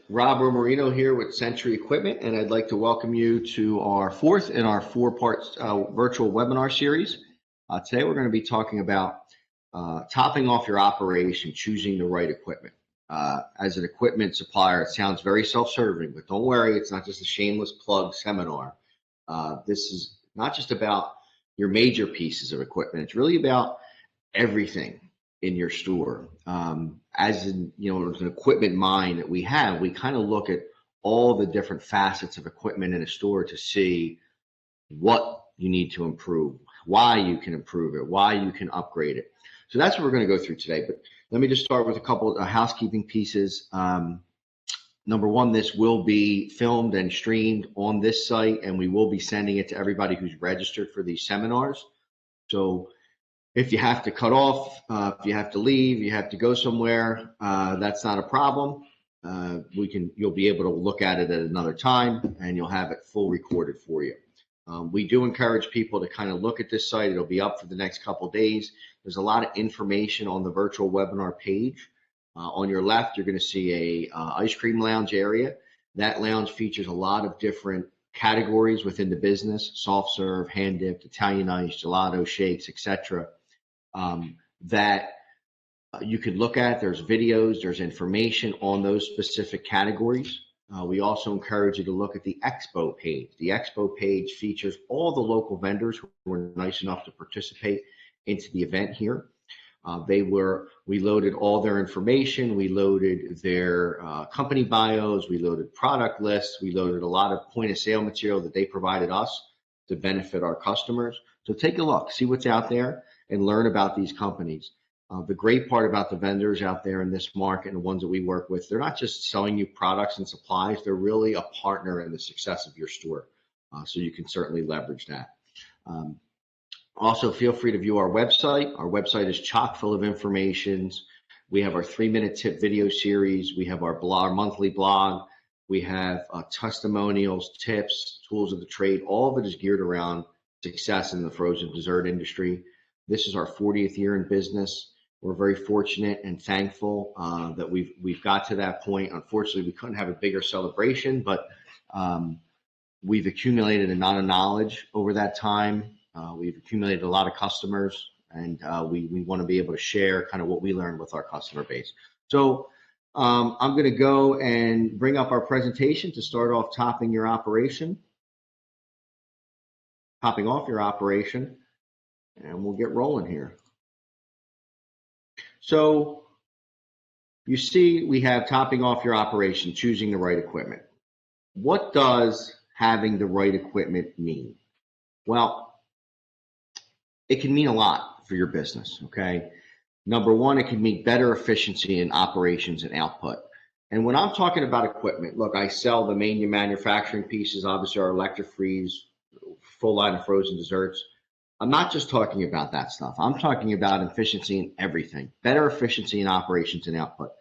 Rob Marino here with Century Equipment, and I'd like to welcome you to our fourth in our four-part virtual webinar series. Today we're going to be talking about topping off your operation, choosing the right equipment. As an equipment supplier, it sounds very self-serving, but don't worry, it's not just a shameless plug seminar. This is not just about your major pieces of equipment. It's really about everything in your store. As in, as an equipment mind that we have, we kind of look at all the different facets of equipment in a store to see what you need to improve, why you can improve it, why you can upgrade it. So that's what we're going to go through today. But let me just start with a couple of housekeeping pieces. Number one, this will be filmed and streamed on this site, and we will be sending it to everybody who's registered for these seminars. So if you have to cut off, if you have to leave, you have to go somewhere, that's not a problem. You'll be able to look at it at another time, and you'll have it full recorded for you. We do encourage people to kind of look at this site. It'll be up for the next couple of days. There's a lot of information on the virtual webinar page. On your left, you're going to see a ice cream lounge area. That lounge features a lot of different categories within the business: soft serve, hand dipped, Italian ice, gelato, shakes, etc. That you could look at. There's videos, there's information on those specific categories. We also encourage you to look at the expo page. The expo page features all the local vendors who were nice enough to participate into the event here. We loaded all their information. We loaded their company bios. We loaded product lists. We loaded a lot of point of sale material that they provided us to benefit our customers. So take a look, see what's out there, and learn about these companies. The great part about the vendors out there in this market and the ones that we work with, they're not just selling you products and supplies, they're really a partner in the success of your store. So you can certainly leverage that. Also, feel free to view our website. Our website is chock full of information. We have our 3-minute tip video series. We have our monthly blog. We have testimonials, tips, tools of the trade. All of it is geared around success in the frozen dessert industry. This is our 40th year in business. We're very fortunate and thankful that we've got to that point. Unfortunately, we couldn't have a bigger celebration, but we've accumulated a lot of knowledge over that time. We've accumulated a lot of customers, and we want to be able to share kind of what we learned with our customer base. So I'm going to go and bring up our presentation to start off topping off your operation, and we'll get rolling here. So you see we have topping off your operation, choosing the right equipment. What does having the right equipment mean? Well, it can mean a lot for your business, okay? Number one, it can mean better efficiency in operations and output. And when I'm talking about equipment, look, I sell the main manufacturing pieces, obviously our electric freeze, full line of frozen desserts. I'm not just talking about that stuff. I'm talking about efficiency in everything, better efficiency in operations and output,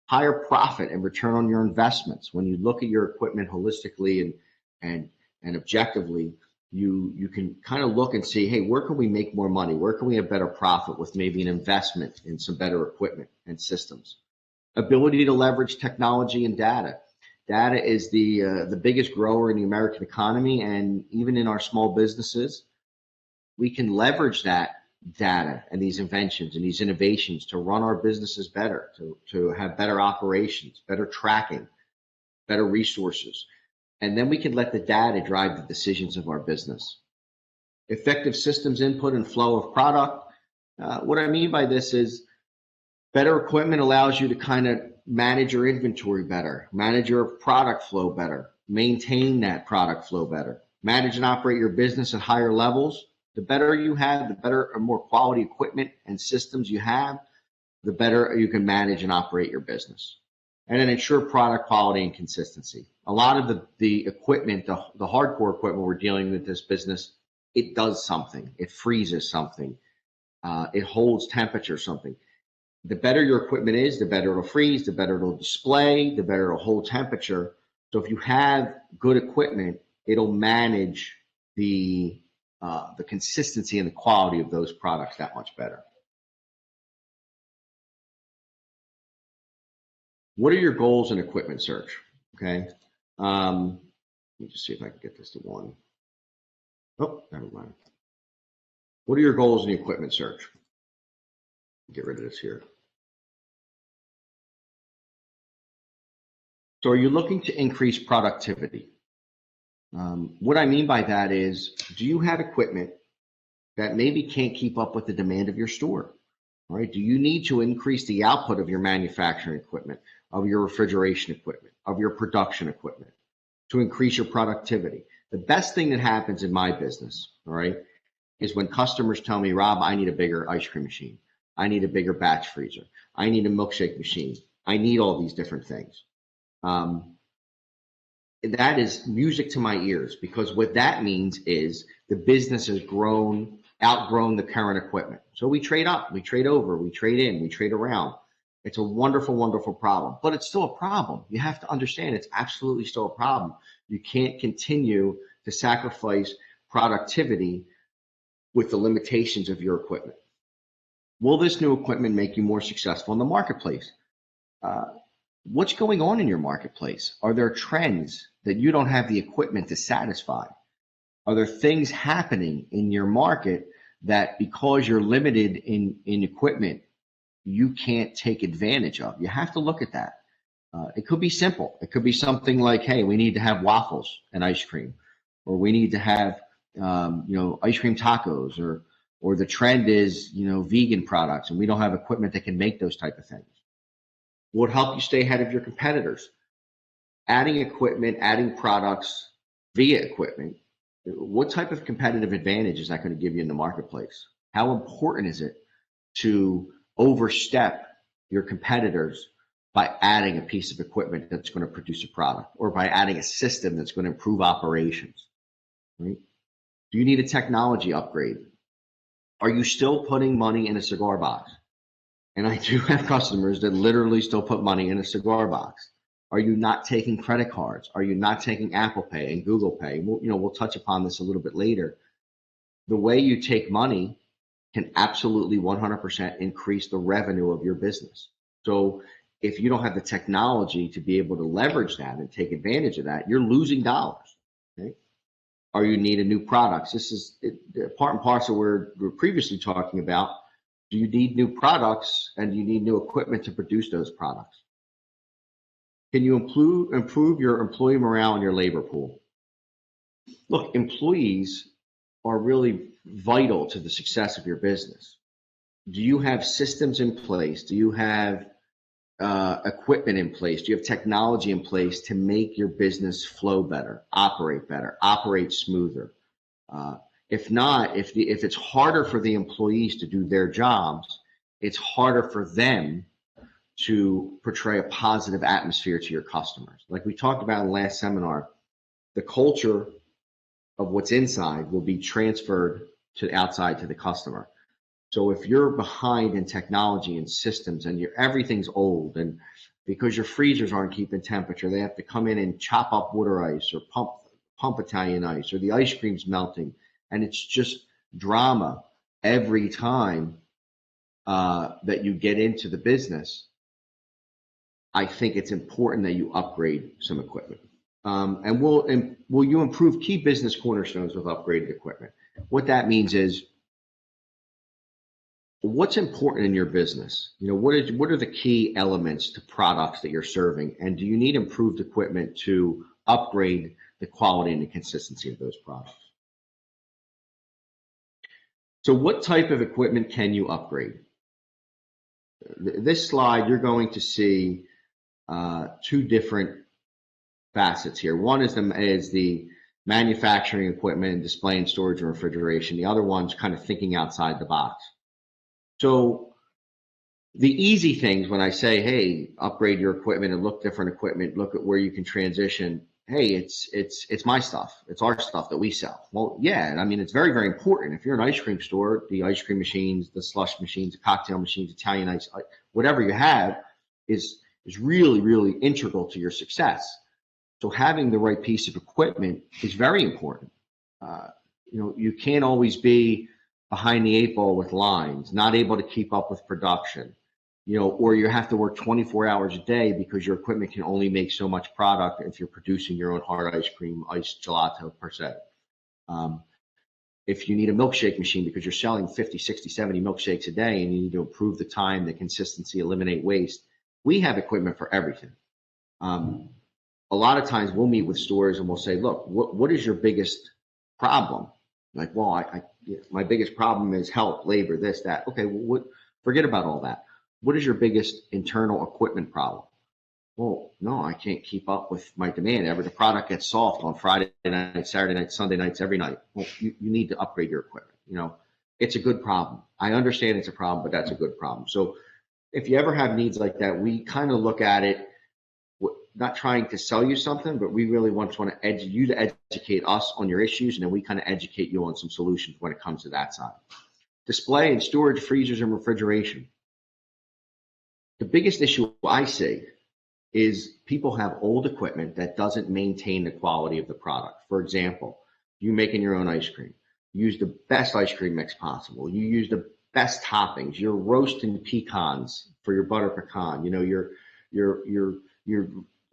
higher profit and return on your investments. When you look at your equipment holistically and objectively, you can kind of look and see, hey, where can we make more money? Where can we have better profit with maybe an investment in some better equipment and systems? Ability to leverage technology and data. Data is the biggest grower in the American economy, and even in our small businesses, we can leverage that data and these inventions and these innovations to run our businesses better, to have better operations, better tracking, better resources. And then we can let the data drive the decisions of our business. Effective systems input and flow of product. What I mean by this is better equipment allows you to kind of manage your inventory better, manage your product flow better, maintain that product flow better, manage and operate your business at higher levels. The better you have, the better or more quality equipment and systems you have, the better you can manage and operate your business. And then ensure product quality and consistency. A lot of the equipment, the hardcore equipment we're dealing with this business, it does something. It freezes something. It holds temperature something. The better your equipment is, the better it'll freeze, the better it'll display, the better it'll hold temperature. So if you have good equipment, it'll manage the consistency and the quality of those products that much better. What are your goals in equipment search? Okay. Let me just see if I can get this to one. Oh, never mind. What are your goals in the equipment search? Get rid of this here. So are you looking to increase productivity? What I mean by that is, do you have equipment that maybe can't keep up with the demand of your store? All right. Do you need to increase the output of your manufacturing equipment, of your refrigeration equipment, of your production equipment to increase your productivity? The best thing that happens in my business, all right, is when customers tell me, Rob, I need a bigger ice cream machine. I need a bigger batch freezer. I need a milkshake machine. I need all these different things. That is music to my ears, because what that means is the business has outgrown the current equipment. So we trade up, we trade over, we trade in, we trade around. It's a wonderful, wonderful problem, but it's still a problem. You have to understand it's absolutely still a problem. You can't continue to sacrifice productivity with the limitations of your equipment. Will this new equipment make you more successful in the marketplace? What's going on in your marketplace? Are there trends that you don't have the equipment to satisfy? Are there things happening in your market that, because you're limited in equipment, you can't take advantage of? You have to look at that. It could be simple. It could be something like, hey, we need to have waffles and ice cream, or we need to have ice cream tacos, or the trend is vegan products, and we don't have equipment that can make those type of things. Will it help you stay ahead of your competitors? Adding equipment, adding products via equipment, what type of competitive advantage is that going to give you in the marketplace? How important is it to overstep your competitors by adding a piece of equipment that's going to produce a product, or by adding a system that's going to improve operations? Right? Do you need a technology upgrade? Are you still putting money in a cigar box? And I do have customers that literally still put money in a cigar box. Are you not taking credit cards? Are you not taking Apple Pay and Google Pay? We'll touch upon this a little bit later. The way you take money can absolutely 100% increase the revenue of your business. So if you don't have the technology to be able to leverage that and take advantage of that, you're losing dollars. Okay? Or you need a new products. This is part and parcel where we were previously talking about. Do you need new products, and do you need new equipment to produce those products? Can you improve your employee morale and your labor pool? Look, employees are really vital to the success of your business. Do you have systems in place? Do you have equipment in place? Do you have technology in place to make your business flow better, operate smoother? If not, if it's harder for the employees to do their jobs, it's harder for them to portray a positive atmosphere to your customers. Like we talked about in the last seminar, the culture of what's inside will be transferred to the outside to the customer. So if you're behind in technology and systems, and everything's old, and because your freezers aren't keeping temperature, they have to come in and chop up water ice, or pump Italian ice, or the ice cream's melting, and it's just drama every time that you get into the business. I think it's important that you upgrade some equipment. And will you improve key business cornerstones with upgraded equipment? What that means is, what's important in your business? What are the key elements to products that you're serving? And do you need improved equipment to upgrade the quality and the consistency of those products? So what type of equipment can you upgrade? This slide, you're going to see two different facets here. One is the manufacturing equipment and display and storage and refrigeration. The other one's kind of thinking outside the box. So the easy things, when I say, hey, upgrade your equipment and look different equipment, look at where you can transition. Hey, it's my stuff. It's our stuff that we sell. Well, yeah, I mean, it's very, very important. If you're an ice cream store, the ice cream machines, the slush machines, the cocktail machines, Italian ice, whatever you have is really, really integral to your success. So having the right piece of equipment is very important. You can't always be behind the eight ball with lines, not able to keep up with production. or you have to work 24 hours a day because your equipment can only make so much product if you're producing your own hard ice cream, ice gelato per se. Um, if you need a milkshake machine because you're selling 50, 60, 70 milkshakes a day and you need to improve the time, the consistency, eliminate waste, we have equipment for everything. A lot of times we'll meet with stores and we'll say, look, what is your biggest problem? Like, well, my biggest problem is help, labor, this, that. Okay, well, forget about all that. What is your biggest internal equipment problem? Well, no, I can't keep up with my demand. The product gets soft on Friday night, Saturday night, Sunday nights, every night. Well, you need to upgrade your equipment. It's a good problem. I understand it's a problem, but that's a good problem. So if you ever have needs like that, we kind of look at it, not trying to sell you something, but we really want to educate us on your issues, and then we kind of educate you on some solutions when it comes to that side. Display and storage, freezers, and refrigeration. The biggest issue I see is people have old equipment that doesn't maintain the quality of the product. For example, you making your own ice cream. You use the best ice cream mix possible. You use the best toppings. You're roasting pecans for your butter pecan. You're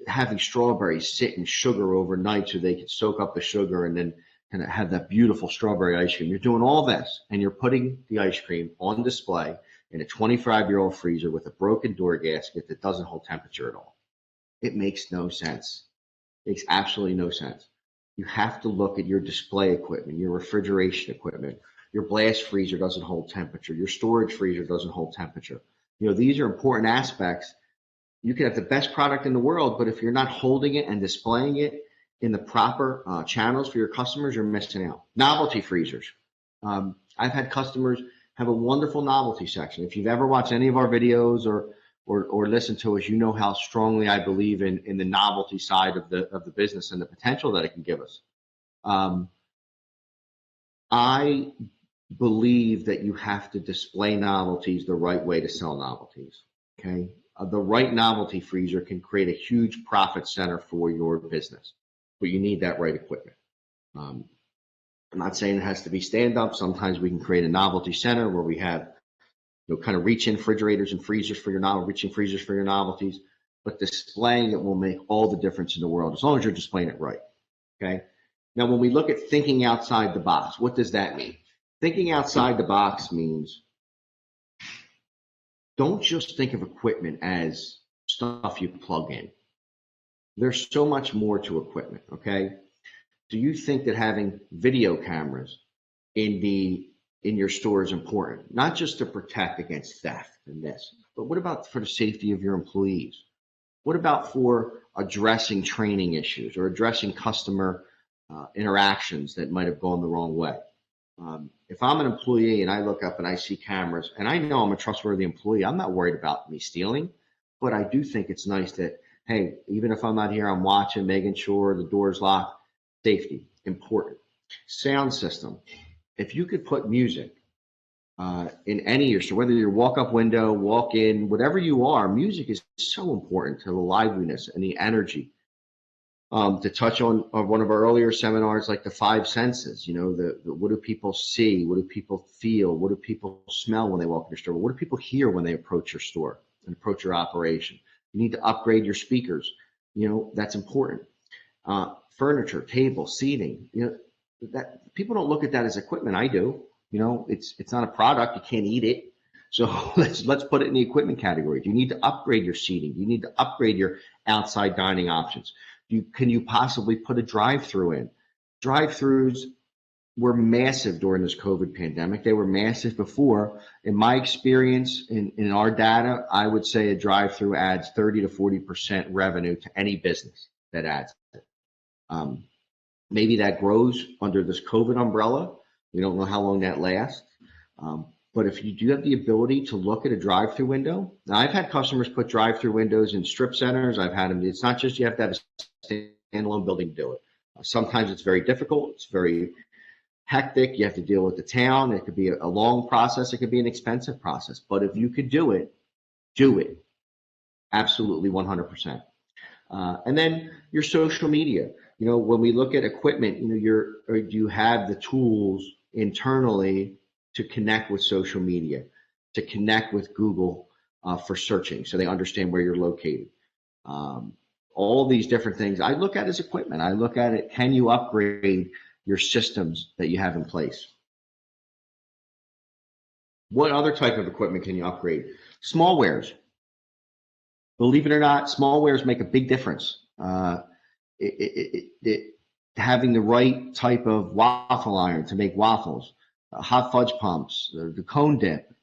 having strawberries sit in sugar overnight so they can soak up the sugar and then kind of have that beautiful strawberry ice cream. You're doing all this and you're putting the ice cream on display in a 25-year-old freezer with a broken door gasket that doesn't hold temperature at all. It makes no sense. It makes absolutely no sense. You have to look at your display equipment, your refrigeration equipment. Your blast freezer doesn't hold temperature. Your storage freezer doesn't hold temperature. These are important aspects. You can have the best product in the world, but if you're not holding it and displaying it in the proper channels for your customers, you're missing out. Novelty freezers. I've had customers have a wonderful novelty section. If you've ever watched any of our videos or listen to us, you know how strongly I believe in the novelty side of the business and the potential that it can give us. I believe that you have to display novelties the right way to sell novelties. Okay, the right novelty freezer can create a huge profit center for your business, but you need that right equipment. I'm not saying it has to be stand up. Sometimes we can create a novelty center where we have kind of reach-in refrigerators and freezers for your reach-in freezers for your novelties, but displaying it will make all the difference in the world as long as you're displaying it right. Okay. Now, when we look at thinking outside the box, what does that mean? Thinking outside the box means don't just think of equipment as stuff you plug in. There's so much more to equipment. Okay. Do you think that having video cameras in your store is important, not just to protect against theft and this, but what about for the safety of your employees? What about for addressing training issues or addressing customer interactions that might have gone the wrong way? If I'm an employee and I look up and I see cameras and I know I'm a trustworthy employee, I'm not worried about me stealing, but I do think it's nice that, hey, even if I'm not here, I'm watching, making sure the door's locked. Safety, important. Sound system. If you could put music in any of your store, whether you're walk-up window, walk-in, whatever you are, music is so important to the liveliness and the energy. To touch on one of our earlier seminars, like the five senses, what do people see? What do people feel? What do people smell when they walk in your store? What do people hear when they approach your store and approach your operation? You need to upgrade your speakers. That's important. Furniture, table, seating, that people don't look at that as equipment. I do. It's not a product. You can't eat it. So let's put it in the equipment category. Do you need to upgrade your seating? Do you need to upgrade your outside dining options? Can you possibly put a drive-through in? Drive-throughs were massive during this COVID pandemic. They were massive before. In my experience, in our data, I would say a drive-through adds 30 to 40% revenue to any business that adds it. Maybe that grows under this COVID umbrella. We don't know how long that lasts. But if you do have the ability to look at a drive-through window, now I've had customers put drive-through windows in strip centers. I've had them. It's not just you have to have a standalone building to do it. Sometimes it's very difficult. It's very hectic. You have to deal with the town. It could be a long process. It could be an expensive process. But if you could do it, do it. Absolutely 100%. And then your social media. When we look at equipment, you have the tools internally to connect with social media, to connect with Google, for searching, so they understand where you're located. All these different things I look at as equipment. I look at it, can you upgrade your systems that you have in place? What other type of equipment can you upgrade? Small wares. Believe it or not, small wares make a big difference. Having the right type of waffle iron to make waffles, hot fudge pumps, the cone dip,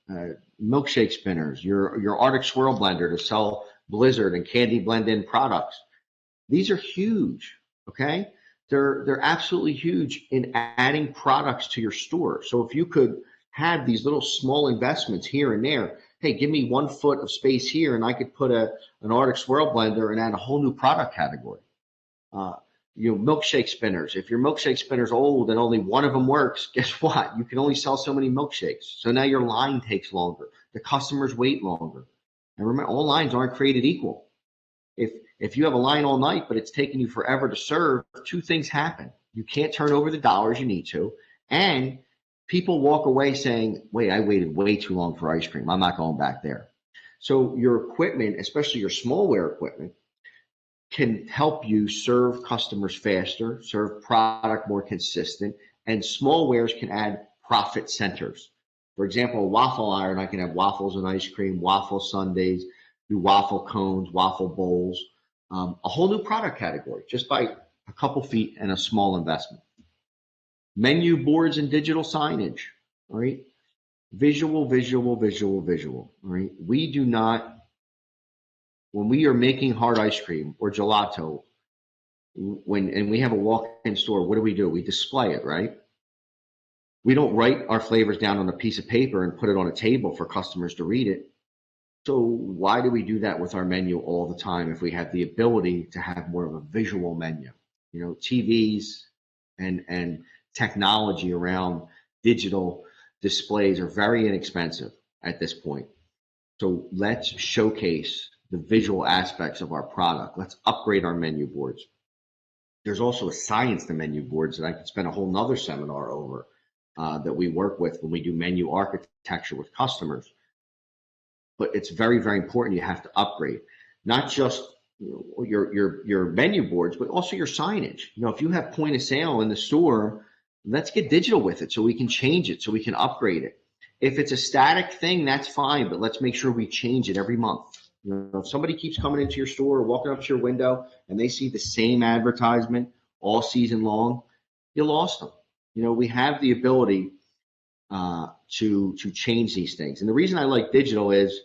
milkshake spinners, your Arctic swirl blender to sell Blizzard and candy blend in products. These are huge, okay? They're absolutely huge in adding products to your store. So if you could have these little small investments here and there, hey, give me 1 foot of space here and I could put an Arctic swirl blender and add a whole new product category. Milkshake spinners. If your milkshake spinner's old and only one of them works, guess what? You can only sell so many milkshakes. So now your line takes longer. The customers wait longer. And remember, all lines aren't created equal. If you have a line all night, but it's taking you forever to serve, 2 things happen. You can't turn over the dollars you need to, and people walk away saying, wait, I waited way too long for ice cream. I'm not going back there. So your equipment, especially your smallware equipment, can help you serve customers faster, serve product more consistent, and small wares can add profit centers. For example, a waffle iron, I can have waffles and ice cream, waffle sundaes, do waffle cones, waffle bowls, a whole new product category just by a couple feet and a small investment. Menu boards and digital signage, all right? Visual, all right? We do not, when we are making hard ice cream or gelato, and we have a walk-in store, what do? We display it, right? We don't write our flavors down on a piece of paper and put it on a table for customers to read it. So why do we do that with our menu all the time if we have the ability to have more of a visual menu? TVs and technology around digital displays are very inexpensive at this point. So let's showcase the visual aspects of our product. Let's upgrade our menu boards. There's also a science to menu boards that I could spend a whole nother seminar over that we work with when we do menu architecture with customers. But it's very, very important. You have to upgrade, not just your menu boards, but also your signage. If you have point of sale in the store, let's get digital with it so we can change it, so we can upgrade it. If it's a static thing, that's fine, but let's make sure we change it every month. If somebody keeps coming into your store or walking up to your window and they see the same advertisement all season long, you lost them. We have the ability to change these things. And the reason I like digital is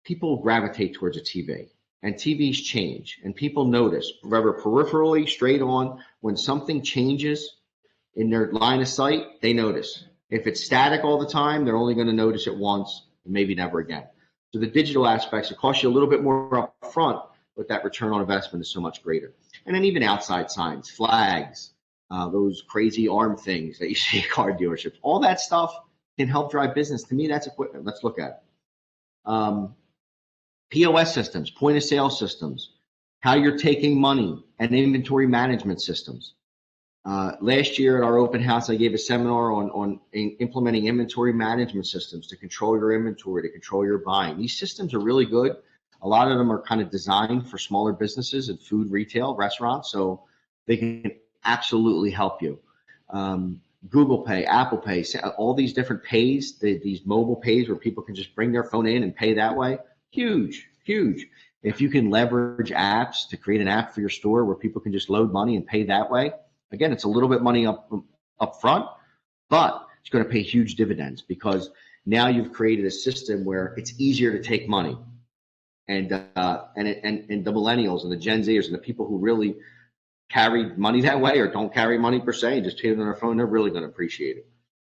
people gravitate towards a TV, and TVs change, and people notice, whether peripherally, straight on, when something changes in their line of sight, they notice. If it's static all the time, they're only going to notice it once and maybe never again. So the digital aspects, it costs you a little bit more up front, but that return on investment is so much greater. And then even outside signs, flags, those crazy arm things that you see at car dealerships, all that stuff can help drive business. To me, that's equipment. Let's look at it. POS systems, point of sale systems, how you're taking money, and inventory management systems. Last year at our open house, I gave a seminar on implementing inventory management systems to control your inventory, to control your buying. These systems are really good. A lot of them are kind of designed for smaller businesses and food, retail, restaurants, so they can absolutely help you. Google Pay, Apple Pay, all these different pays, these mobile pays where people can just bring their phone in and pay that way. Huge, huge. If you can leverage apps to create an app for your store where people can just load money and pay that way, again, it's a little bit money up front, but it's going to pay huge dividends because now you've created a system where it's easier to take money. And the millennials and the Gen Zers and the people who really carry money that way or don't carry money per se and just pay it on their phone, they're really going to appreciate it.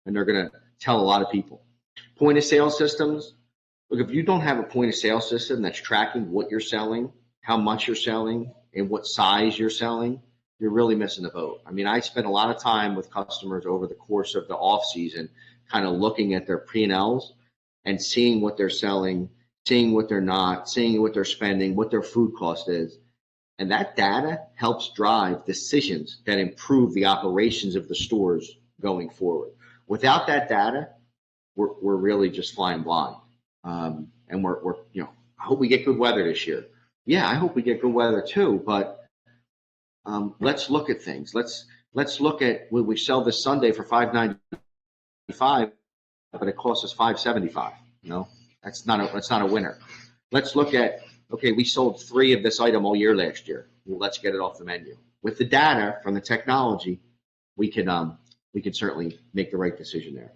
And they're going to tell a lot of people. Point of sale systems. Look, if you don't have a point of sale system that's tracking what you're selling, how much you're selling, and what size you're selling, you're really missing the boat. I mean, I spent a lot of time with customers over the course of the off season, kind of looking at their P&Ls and seeing what they're selling, seeing what they're not, seeing what they're spending, what their food cost is. And that data helps drive decisions that improve the operations of the stores going forward. Without that data, we're really just flying blind. and we're I hope we get good weather this year. Yeah, I hope we get good weather too. But let's look at things. Let's look at what we sell this Sunday for $5.95, but it costs us $5.75. That's not a winner. Let's look at, okay, we sold 3 of this item all year last year. Well, let's get it off the menu. With the data from the technology, we can certainly make the right decision there.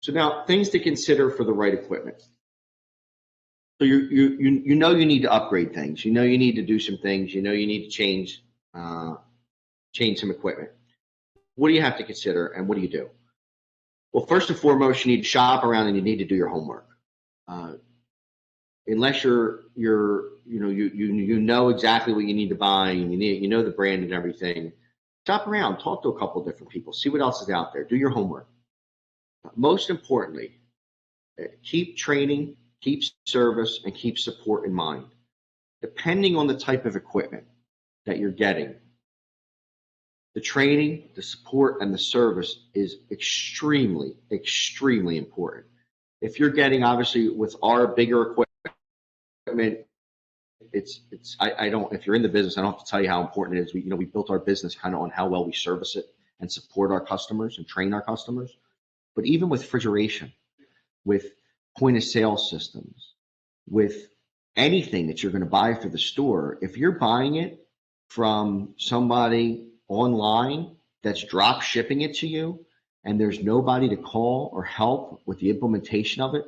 So now, things to consider for the right equipment. So you know you need to upgrade things. You know you need to do some things. You know you need to change some equipment. What do you have to consider, and what do you do? Well, first and foremost, you need to shop around and you need to do your homework. Unless you know exactly what you need to buy and you know the brand and everything, shop around, talk to a couple of different people, see what else is out there, do your homework. Most importantly, keep training, keep service, and keep support in mind. Depending on the type of equipment that you're getting, the training, the support, and the service is extremely, extremely important. If you're getting, obviously, with our bigger equipment, if you're in the business, I don't have to tell you how important it is. We built our business kind of on how well we service it and support our customers and train our customers. But even with refrigeration, with point of sale systems, with anything that you're going to buy for the store, if you're buying it from somebody online that's drop shipping it to you and there's nobody to call or help with the implementation of it,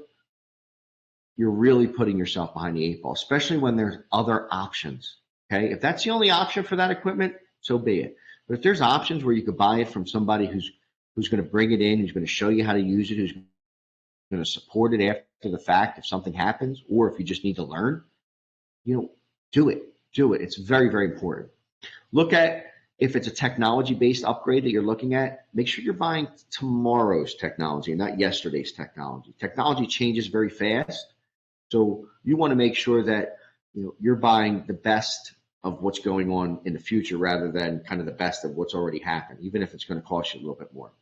you're really putting yourself behind the 8 ball, especially when there's other options. Okay, if that's the only option for that equipment, so be it. But if there's options where you could buy it from somebody who's going to bring it in, who's going to show you how to use it, who's going to support it after the fact if something happens, or if you just need to learn, do it. It's very, very important. Look at, if it's a technology-based upgrade that you're looking at, make sure you're buying tomorrow's technology and not yesterday's technology. Technology changes very fast. So you want to make sure that you're buying the best of what's going on in the future rather than kind of the best of what's already happened, even if it's going to cost you a little bit more.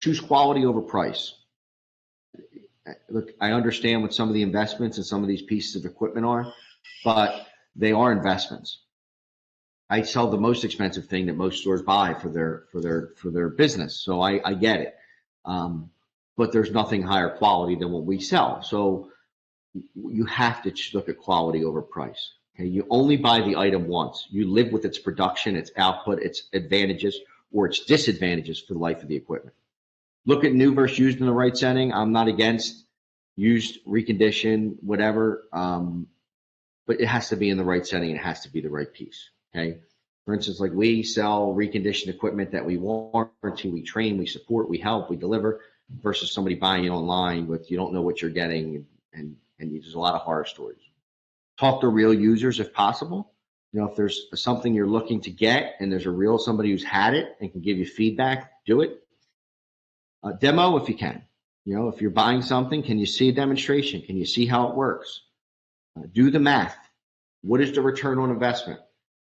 Choose quality over price. Look, I understand what some of the investments and some of these pieces of equipment are, but they are investments. I sell the most expensive thing that most stores buy for their business, so I get it. But there's nothing higher quality than what we sell. So you have to look at quality over price. Okay, you only buy the item once. You live with its production, its output, its advantages or its disadvantages for the life of the equipment. Look at new versus used in the right setting. I'm not against used, reconditioned, whatever, but it has to be in the right setting. It has to be the right piece. Okay. For instance, like we sell reconditioned equipment that we warranty, we train, we support, we help, we deliver, versus somebody buying it online with you don't know what you're getting, and there's a lot of horror stories. Talk to real users if possible. If there's something you're looking to get and there's somebody who's had it and can give you feedback, do it. Demo if you can. If you're buying something, can you see a demonstration? Can you see how it works? Do the math. What is the return on investment?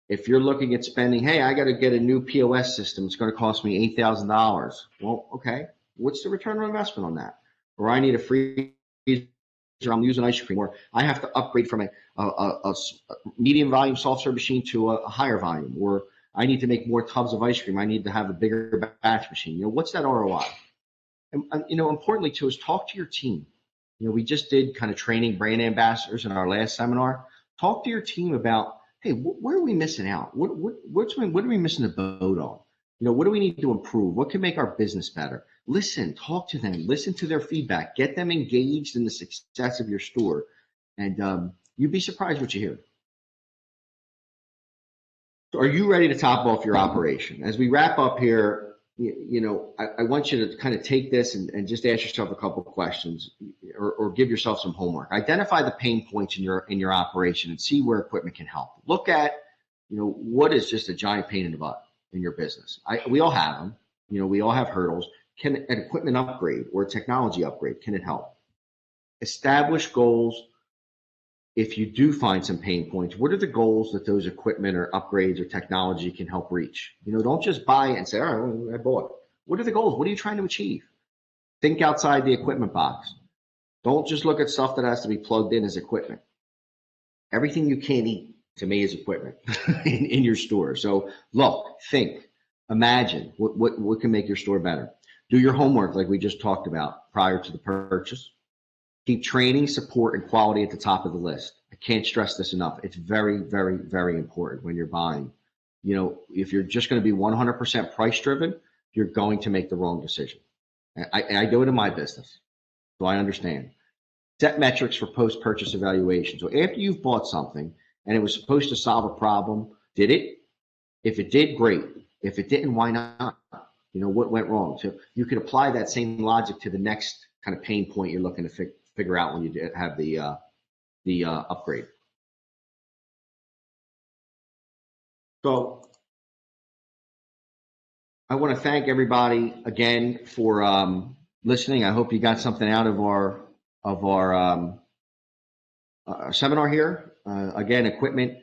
If you're looking at spending, hey, I got to get a new POS system, it's going to cost me $8,000. Well, okay, what's the return on investment on that? Or I need a freezer, I'm using ice cream, or I have to upgrade from a medium volume soft serve machine to a higher volume, or I need to make more tubs of ice cream, I need to have a bigger batch machine. What's that ROI? And importantly too is talk to your team. We just did kind of training brand ambassadors in our last seminar. Talk to your team about, hey, where are we missing out? What are we missing the boat on? What do we need to improve? What can make our business better? Listen, talk to them, listen to their feedback, get them engaged in the success of your store, and you'd be surprised what you hear. So are you ready to top off your operation? As we wrap up here, I want you to kind of take this and just ask yourself a couple of questions, or give yourself some homework. Identify the pain points in your operation and see where equipment can help. Look at, what is just a giant pain in the butt in your business. We all have them. We all have hurdles. Can an equipment upgrade or a technology upgrade, can it help? Establish goals. If you do find some pain points, what are the goals that those equipment or upgrades or technology can help reach? Don't just buy it and say, all right, well, I bought it. What are the goals? What are you trying to achieve? Think outside the equipment box. Don't just look at stuff that has to be plugged in as equipment. Everything you can't eat, to me, is equipment in your store. So look, think, imagine what can make your store better. Do your homework like we just talked about prior to the purchase. Keep training, support, and quality at the top of the list. I can't stress this enough. It's very, very, very important when you're buying. You know, if you're just going to be 100% price driven, you're going to make the wrong decision. I do it in my business, so I understand. Set metrics for post-purchase evaluation. So after you've bought something and it was supposed to solve a problem, did it? If it did, great. If it didn't, why not? You know, what went wrong? So you could apply that same logic to the next kind of pain point you're looking to figure out when you have the upgrade. So I want to thank everybody again for listening. I hope you got something out of our seminar here. Again, equipment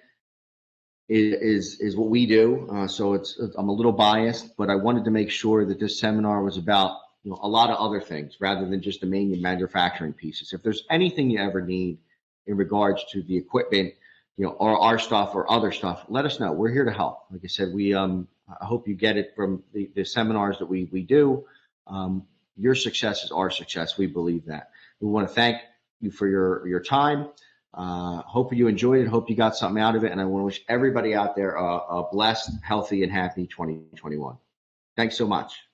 is what we do. So I'm a little biased, but I wanted to make sure that this seminar was about, you know, a lot of other things rather than just the main manufacturing pieces. If there's anything you ever need in regards to the equipment, you know, or our stuff or other stuff, let us know. We're here to help. Like I said, I hope you get it from the seminars that we do. Your success is our success. We believe that. We want to thank you for your time. Hope you enjoyed it. Hope you got something out of it. And I want to wish everybody out there a blessed, healthy, and happy 2021. Thanks so much.